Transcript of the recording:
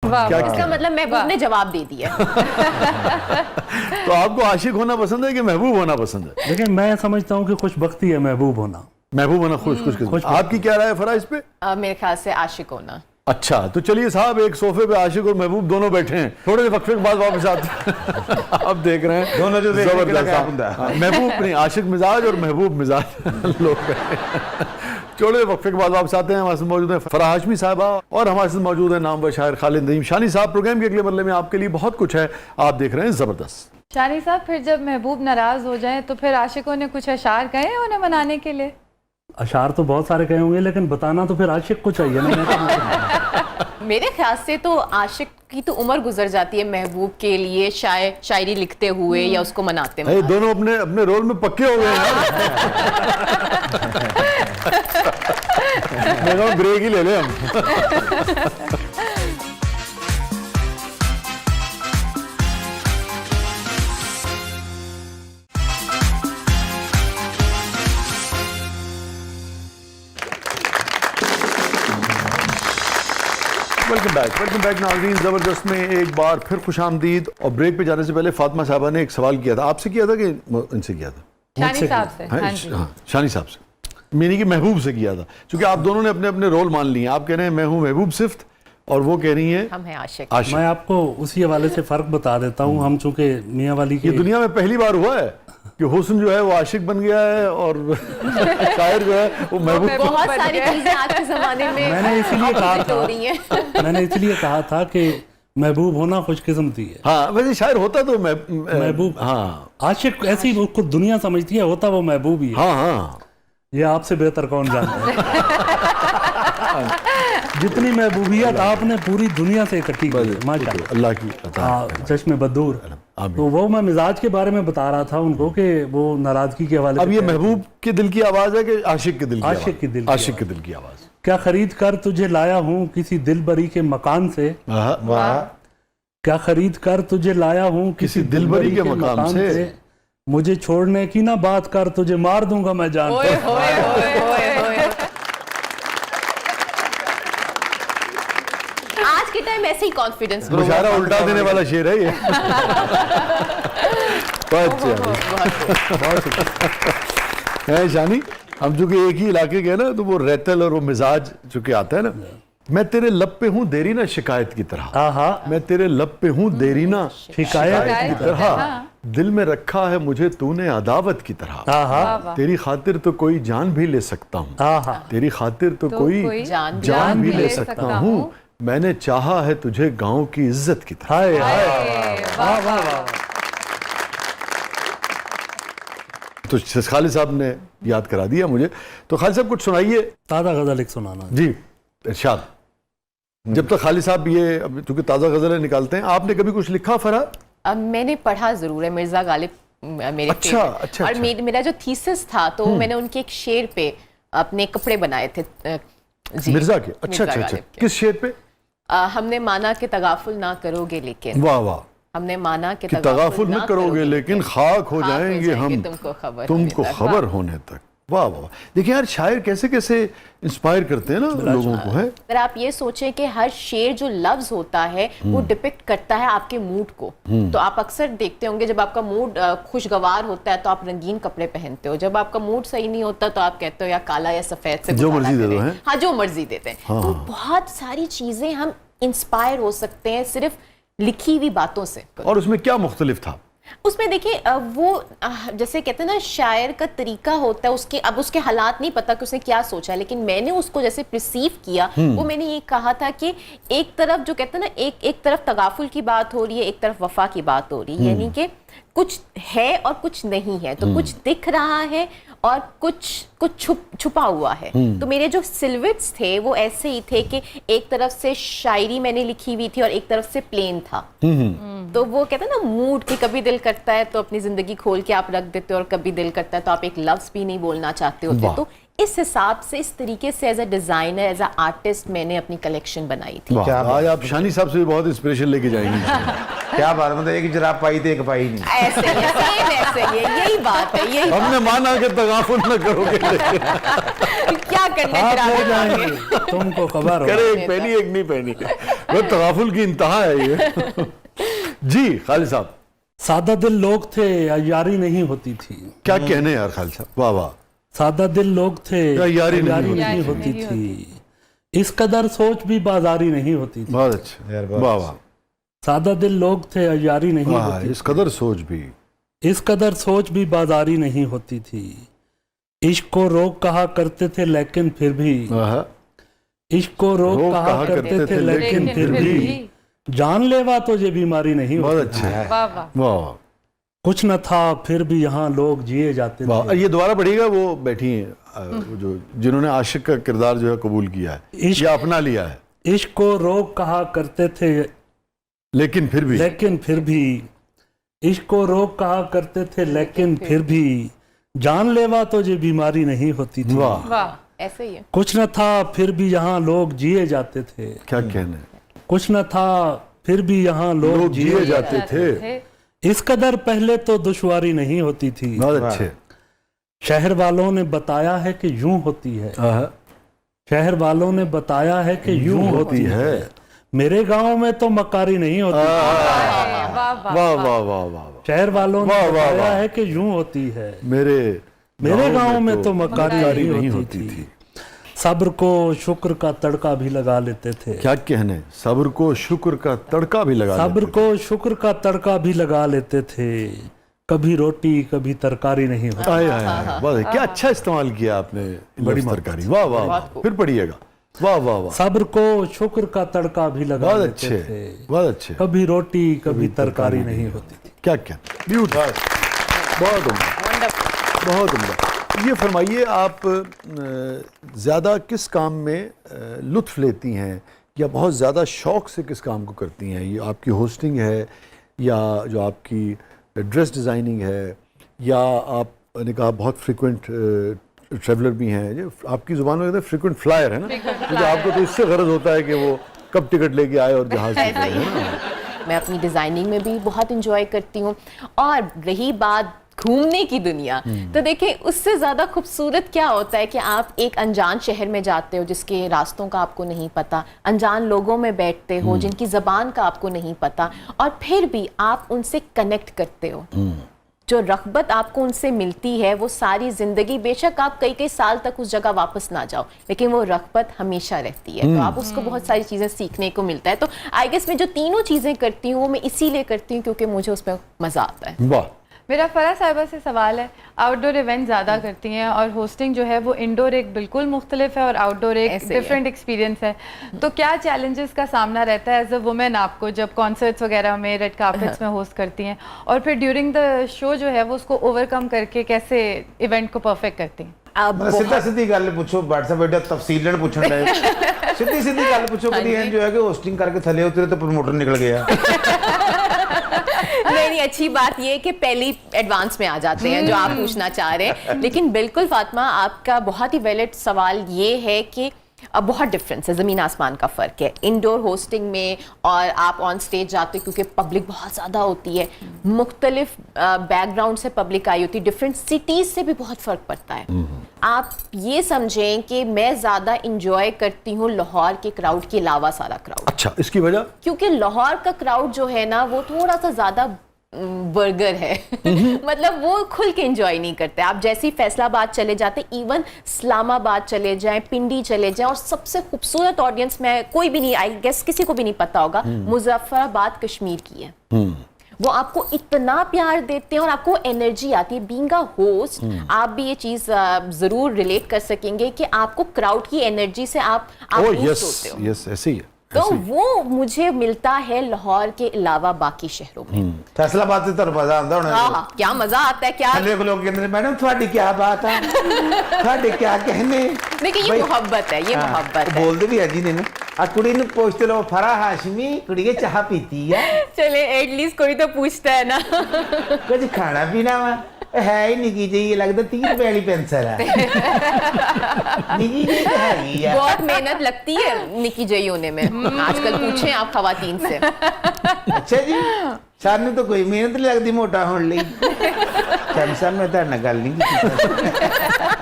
اس کا مطلب محبوب نے جواب دے دیا. تو آپ کو عاشق ہونا پسند ہے کہ محبوب ہونا پسند ہے؟ لیکن میں سمجھتا ہوں کہ خوش بختی ہے محبوب ہونا. محبوب ہونا خوش قسمت. آپ کی کیا رائے ہے فرا اس پہ؟ میرے خیال سے عاشق ہونا. اچھا تو چلیے صاحب ایک صوفے پہ عاشق اور محبوب دونوں بیٹھے ہیں, تھوڑے سے وقفے کے بعد واپس آتے ہیں. آپ دیکھ رہے ہیں دونوں جو زبردست محبوب نہیں عاشق مزاج اور محبوب مزاج لوگ. چھوڑے وقفے کے بعد واپس آتے ہیں. ہمارے ساتھ موجود ہیں فرا ہاشمی صاحبہ اور ہمارے ساتھ موجود ہیں نامور شاعر خالد ندیم شانی صاحب. پروگرام کے اگلے مرحلے میں آپ کے لیے بہت کچھ ہے, آپ دیکھ رہے ہیں زبردست. شانی صاحب پھر جب محبوب ناراض ہو جائیں تو پھر عاشقوں نے کچھ اشعار کہے ہیں انہیں منانے کے لیے؟ اشعار تو بہت سارے کہے ہوں گے لیکن بتانا تو پھر عاشق کو چاہیے نا. میرے خیال سے تو عاشق کی تو عمر گزر جاتی ہے محبوب کے لیے شاعری لکھتے ہوئے یا اس کو مناتے ہوئے. دونوں اپنے رول میں پکے ہو گئے ہیں. میں کہوں بریک ہی لے لیں ہم. ویلکم بیک ناظرین. زبردست میں ایک بار پھر خوش آمدید. اور بریک پہ جانے سے پہلے فاطمہ صاحبہ نے ایک سوال کیا تھا, آپ سے کیا تھا کہ ان سے کیا تھا؟ شانی صاحب سے. ہاں جی شانی صاحب سے, میں نے کہ محبوب سے کیا تھا, چونکہ آپ دونوں نے اپنے اپنے رول مان لیے. آپ کہہ رہے ہیں میں ہوں محبوب صفت اور وہ کہہ رہی ہیں ہم ہیں عاشق. میں آپ کو اسی حوالے سے فرق بتا دیتا ہوں. ہم چونکہ میاں والی کی یہ دنیا میں پہلی بار ہوا ہے کہ حسن جو ہے وہ عاشق بن گیا ہے اور شاعر جو ہے وہ محبوب. بہت ساری چیزیں آج کے زمانے میں میں نے اسی لیے کہا تھا کہ محبوب ہونا خوش قسمتی ہے. ہاں ویسے شاعر ہوتا تو محبوب. ہاں عاشق ایسی کو دنیا سمجھتی ہے, ہوتا وہ محبوب ہی ہے. ہاں ہاں یہ آپ سے بہتر کون جانتا ہے. جتنی محبوبیت آپ نے پوری دنیا سے اکٹھی کی ماشاءاللہ, اللہ کی عطا. چشم بدور. تو وہ میں مزاج کے بارے میں بتا رہا تھا ان کو کہ وہ ناراضگی کے حوالے. اب یہ محبوب کے دل کی آواز ہے کہ عاشق کے دل کی؟ عاشق کے دل. عاشق کے دل کی آواز. کیا خرید کر تجھے لایا ہوں کسی دل بری کے مکان سے. کیا خرید کر تجھے لایا ہوں کسی دل بری کے مکان سے. مجھے چھوڑنے کی نہ بات کر, تجھے مار دوں گا میں جان. آج کے ٹائم ایسے ہی کانفیڈنس مشاعرہ الٹا دینے والا شعر ہے یہ. ہے شانی, ہم چونکہ ایک ہی علاقے کے ہیں نا تو وہ ریتل اور وہ مزاج چونکہ آتا ہے نا. میں تیرے لب پہ ہوں دیرینہ شکایت کی طرح. میں تیرے لب پہ ہوں دیرینہ شکایت کی طرح. دل میں رکھا ہے مجھے تو نے عداوت کی طرح. تیری خاطر تو کوئی جان بھی لے سکتا ہوں. تیری خاطر تو کوئی جان بھی لے سکتا ہوں. میں نے چاہا ہے تجھے گاؤں کی عزت کی طرح. تو خالد صاحب نے یاد کرا دیا مجھے. تو خالد صاحب کچھ سنائیے. تازہ غزل ایک سنانا. جی ارشاد. جب تک خالد صاحب یہ چونکہ تازہ غزلیں نکالتے ہیں, آپ نے کبھی کچھ لکھا فرا؟ میں نے پڑھا ضرور ہے. مرزا غالب میرے فیورٹ, اور میرا جو تھیسس تھا تو میں نے ان کے ایک شعر پہ اپنے کپڑے بنائے تھے. مرزا کے؟ اچھا اچھا اچھا. کس شعر پہ؟ ہم نے مانا کہ تغافل نہ کرو گے لیکن. واہ واہ. ہم نے مانا کہ تغافل نہ کرو گے لیکن خاک ہو جائیں گے ہم تم کو خبر ہونے تک. واہ واہ. دیکھیں یار شاعر کیسے کیسے انسپائر کرتے ہیں نا لوگوں کو. ہے اگر آپ یہ سوچیں کہ ہر شعر جو لفظ ہوتا ہے وہ ڈپکٹ کرتا ہے آپ کے موڈ کو, تو آپ اکثر دیکھتے ہوں گے جب آپ کا موڈ خوشگوار ہوتا ہے تو آپ رنگین کپڑے پہنتے ہو, جب آپ کا موڈ صحیح نہیں ہوتا تو آپ کہتے ہو یا کالا یا سفید سے جو مرضی دے دو. ہاں جو مرضی دیتے ہیں. تو بہت ساری چیزیں ہم انسپائر ہو سکتے ہیں صرف لکھی ہوئی باتوں سے. اور اس میں کیا مختلف تھا؟ اس میں دیکھیں وہ جیسے کہتے ہیں نا شاعر کا طریقہ ہوتا ہے, اب اس کے حالات نہیں پتا کہ اس نے کیا سوچا, لیکن میں نے اس کو جیسے پرسیو کیا وہ میں نے یہ کہا تھا کہ ایک طرف جو کہتے ہیں نا ایک طرف تغافل کی بات ہو رہی ہے, ایک طرف وفا کی بات ہو رہی ہے, یعنی کہ کچھ ہے اور کچھ نہیں ہے. تو کچھ دکھ رہا ہے اور کچھ چھپا ہوا ہے. تو میرے جو سلوٹس تھے وہ ایسے ہی تھے کہ ایک طرف سے شاعری میں نے لکھی ہوئی تھی اور ایک طرف سے پلین تھا. تو وہ کہتے ہیں نا موڈ کہ کبھی دل کرتا ہے تو اپنی زندگی کھول کے آپ رکھ دیتے ہو, اور کبھی دل کرتا ہے تو آپ ایک لفظ بھی نہیں بولنا چاہتے ہوتے. تو اس حساب سے اس طریقے سے as a designer as a artist میں نے اپنی کلیکشن بنائی تھی. آج آپ شانی صاحب سے بھی بہت انسپریشن لے کے جائیں گے. کیا بات, مطلب ایک جراب پائی تھی ایک پائی نہیں. ایسے یہی بات ہے. ہم نے مانا کہ تغافل نہ کرو گے کیا کرنے تم کو خبر ہو. ایک پہنی ایک نہیں پہنی. وہ تغافل کی انتہا ہے یہ. جی خالد صاحب, سادہ دل لوگ تھے یاری نہیں ہوتی تھی. کیا کہنے یار خالد صاحب, واہ واہ. سادہ دل لوگ تھے یاری نہیں نہیں ہوتی تھی. اس قدر سوچ بھی بازاری نہیں ہوتی تھی. بہت اچھا, واہ واہ. سادہ دل لوگ تھے یاری نہیں ہوتی. اس قدر سوچ بھی, اس قدر سوچ بھی بازاری نہیں ہوتی تھی. عشق کو روک کہا کرتے تھے لیکن پھر بھی, عشق کو روک کہا کرتے تھے لیکن پھر بھی, جان لیوا تو یہ بیماری نہیں بہت ہوتی. اچھا. واہ واہ. واہ, کچھ نہ تھا پھر بھی یہاں لوگ جیے جاتے تھے. یہ دوبارہ پڑھیے گا. وہ بیٹھی ہیں جو جنہوں نے عاشق کا کردار جو ہے قبول کیا ہے یا اپنا لیا ہے. عشق کو روک کہا کرتے تھے لیکن پھر بھی, لیکن پھر بھی, عشق کو روک کہا کرتے تھے لیکن پھر بھی, جان لیوا تو یہ بیماری نہیں ہوتی تھی. واہ, واہ. ایسے ہی ہے. کچھ نہ تھا پھر بھی یہاں لوگ جیے جاتے تھے. کیا کہنے. کچھ نہ تھا پھر بھی یہاں لوگ جیے جاتے تھے. اس قدر پہلے تو دشواری نہیں ہوتی تھی. بہت اچھے. شہر والوں نے بتایا ہے کہ یوں ہوتی ہے. شہر والوں نے بتایا ہے کہ یوں ہوتی ہے. میرے گاؤں میں تو مکاری نہیں ہوتی. واہ واہ واہ واہ. شہر والوں نے بتایا ہے کہ یوں ہوتی ہے. میرے گاؤں میں تو مکاری نہیں ہوتی تھی. صبر کو شکر کا تڑکا بھی لگا لیتے تھے. کیا کہنے. صبر کو شکر کا تڑکا بھی لگا, صبر کو شکر کا تڑکا بھی لگا لیتے تھے. کبھی روٹی کبھی ترکاری نہیں ہوتی. کیا اچھا استعمال کیا آپ نے بڑی ترکاری. واہ واہ. پھر پڑھیے گا. واہ واہ واہ. صبر کو شکر کا تڑکا بھی لگا بہت لیتے اچھے, تھے. بہت اچھے. کبھی روٹی کبھی ترکاری نہیں ہوتی تھی. کیا بیوٹیفل. بہت عمدہ, بہت عمدہ. یہ فرمائیے آپ زیادہ کس کام میں لطف لیتی ہیں یا بہت زیادہ شوق سے کس کام کو کرتی ہیں؟ یہ آپ کی ہوسٹنگ ہے یا جو آپ کی ڈریس ڈیزائننگ ہے یا آپ نے کہا بہت فریکوینٹ ٹریولر بھی ہیں. آپ کی زبان میں کہتے ہیں فریکوینٹ فلائر ہے نا, کیونکہ آپ کو تو اس سے غرض ہوتا ہے کہ وہ کب ٹکٹ لے کے آئے اور جہاز سے جائے. میں اپنی ڈیزائننگ میں بھی بہت انجوائے کرتی ہوں. اور رہی بات گھومنے کی دنیا, تو دیکھیں اس سے زیادہ خوبصورت کیا ہوتا ہے کہ آپ ایک انجان شہر میں جاتے ہو جس کے راستوں کا آپ کو نہیں پتا, انجان لوگوں میں بیٹھتے ہو جن کی زبان کا آپ کو نہیں پتا, اور پھر بھی آپ ان سے کنیکٹ کرتے ہو. جو رغبت آپ کو ان سے ملتی ہے وہ ساری زندگی, بے شک آپ کئی سال تک اس جگہ واپس نہ جاؤ, لیکن وہ رغبت ہمیشہ رہتی ہے. تو آپ اس کو بہت ساری چیزیں سیکھنے کو ملتا ہے. تو آئی گیس میں جو تینوں چیزیں کرتی ہوں وہ میں اسی لیے کرتی ہوں کیونکہ مجھے اس میں مزہ آتا ہے. واہ. میرا فرح صاحبہ سے سوال ہے, آؤٹ ڈور ایونٹ زیادہ کرتی ہیں اور ہوسٹنگ جو ہے وہ انڈور ایک بالکل مختلف ہے اور آؤٹ ڈور ایک ڈفرینٹ ایکسپیرینس ہے, تو کیا چیلنجز کا سامنا رہتا ہے ایز اے وومن آپ کو جب کانسرٹس وغیرہ میں ریڈ کارپٹس میں ہوسٹ کرتی ہیں, اور پھر ڈیورنگ دا شو جو ہے وہ اس کو اوور کم کر کے کیسے ایونٹ کو پرفیکٹ کرتی ہیں؟ ਸਿੱਧਾ ਸਿੱਧੀ ਗੱਲ ਪੁੱਛੋ, WhatsApp ਬੇਟਾ ਤਫਸੀਲਨ ਪੁੱਛਣ ਦਾ ਸਿੱਧੀ ਸਿੱਧੀ ਗੱਲ ਪੁੱਛੋ ਕਦੀ ਐਂ ਜੋ ਹੈ ਕਿ ਹੋਸਟਿੰਗ ਕਰਕੇ ਥੱਲੇ ਉਤਰੇ ਤਾਂ ਪ੍ਰਮੋਟਰ ਨਿਕਲ ਗਿਆ. نہیں, اچھی بات یہ ہے کہ پہلی ایڈوانس میں آ جاتے ہیں جو آپ پوچھنا چاہ رہے ہیں. لیکن بالکل فاطمہ آپ کا بہت ہی ویلڈ سوال یہ ہے کہ بہت ڈفرینس ہے, زمین آسمان کا فرق ہے انڈور ہوسٹنگ میں اور آپ آن سٹیج جاتے کیونکہ پبلک بہت زیادہ ہوتی ہے, مختلف بیک گراؤنڈ سے پبلک آئی ہوتی ہے, ڈفرینٹ سٹیز سے بھی بہت فرق پڑتا ہے. آپ یہ سمجھیں کہ میں زیادہ انجوائے کرتی ہوں لاہور کے کراؤڈ کے علاوہ سارا کراؤڈ. اچھا, اس کی وجہ کیونکہ لاہور کا کراؤڈ جو ہے نا وہ تھوڑا سا زیادہ برگر ہے, مطلب وہ کھل کے انجوائے نہیں کرتے. آپ جیسی فیصل آباد چلے جاتے, ایون اسلام آباد چلے جائیں, پنڈی چلے جائیں, اور سب سے خوبصورت آڈینس میں کوئی بھی نہیں, آئی گیس کسی کو بھی نہیں پتا ہوگا, مظفر آباد کشمیر کی ہے. وہ آپ کو اتنا پیار دیتے ہیں اور آپ کو انرجی آتی ہے. بینگ اے ہوسٹ آپ بھی یہ چیز ضرور ریلیٹ کر سکیں گے کہ آپ کو کراؤڈ کی انرجی سے آپ بوسٹ ہوتے ہو. یس, ایسے ہی ہے. تو وہ مجھے ملتا ہے لاہور کے علاوہ باقی شہروں میں. فیصلہ بات سے تو مزہ آتا ہونا. ہاں, کیا مزہ آتا ہے. کیا لوگ کہتے ہیں میڈم تھوڑی کیا بات ہے, تھوڑے کیا کہنے. دیکھیں یہ محبت ہے, یہ محبت ہے. بولتے بھی ہے جی نے نا کڑی نے پوچھتے لو فرح ہاشمی کڑی چاہ پیتی ہے. چلے ایٹ لیسٹ کوئی تو پوچھتا ہے نا. کچھ کھانا پینا وا ہے ہی نکی جی, یہ لگتا 30 روپے والی پینسل ہے. نکی جی ہے, بہت محنت لگتی ہے نکی جی ہونے میں. آج کل پوچھیں آپ خواتین سے. اچھا جی, سانو تو کوئی محنت نہیں لگتی موٹا ہونے لی. صاحب میں تو گل نہیں کی.